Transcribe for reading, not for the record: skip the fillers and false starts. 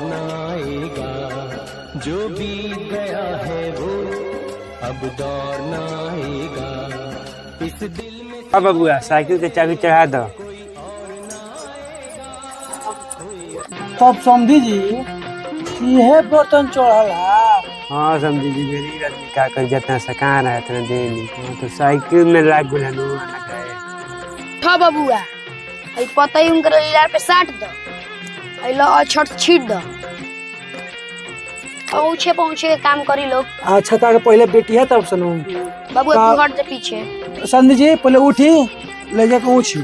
न आएगा, जो बीत गया है वो अब दौर न आएगा। इस दिल में अब बबुआ साइकिल के चाबी चढ़ा दो। तब समझी जी यह बर्तन चढ़ला। हाँ समझी जी, गरीब आदमी का कर जितना सकान है इतना दे नहीं तो साइकिल में लाग गुलानो आना गए। था बबुआ आई पता ही उनकर लीलार पे साट दो, आई लो छट छीट दो, पहुंचे पहुंचे काम करी लोग। अच्छा ताके पहले बेटी है तब सुनो बबुआ तू हट जा पीछे। समझी जी पहले उठी ले जाके ऊँची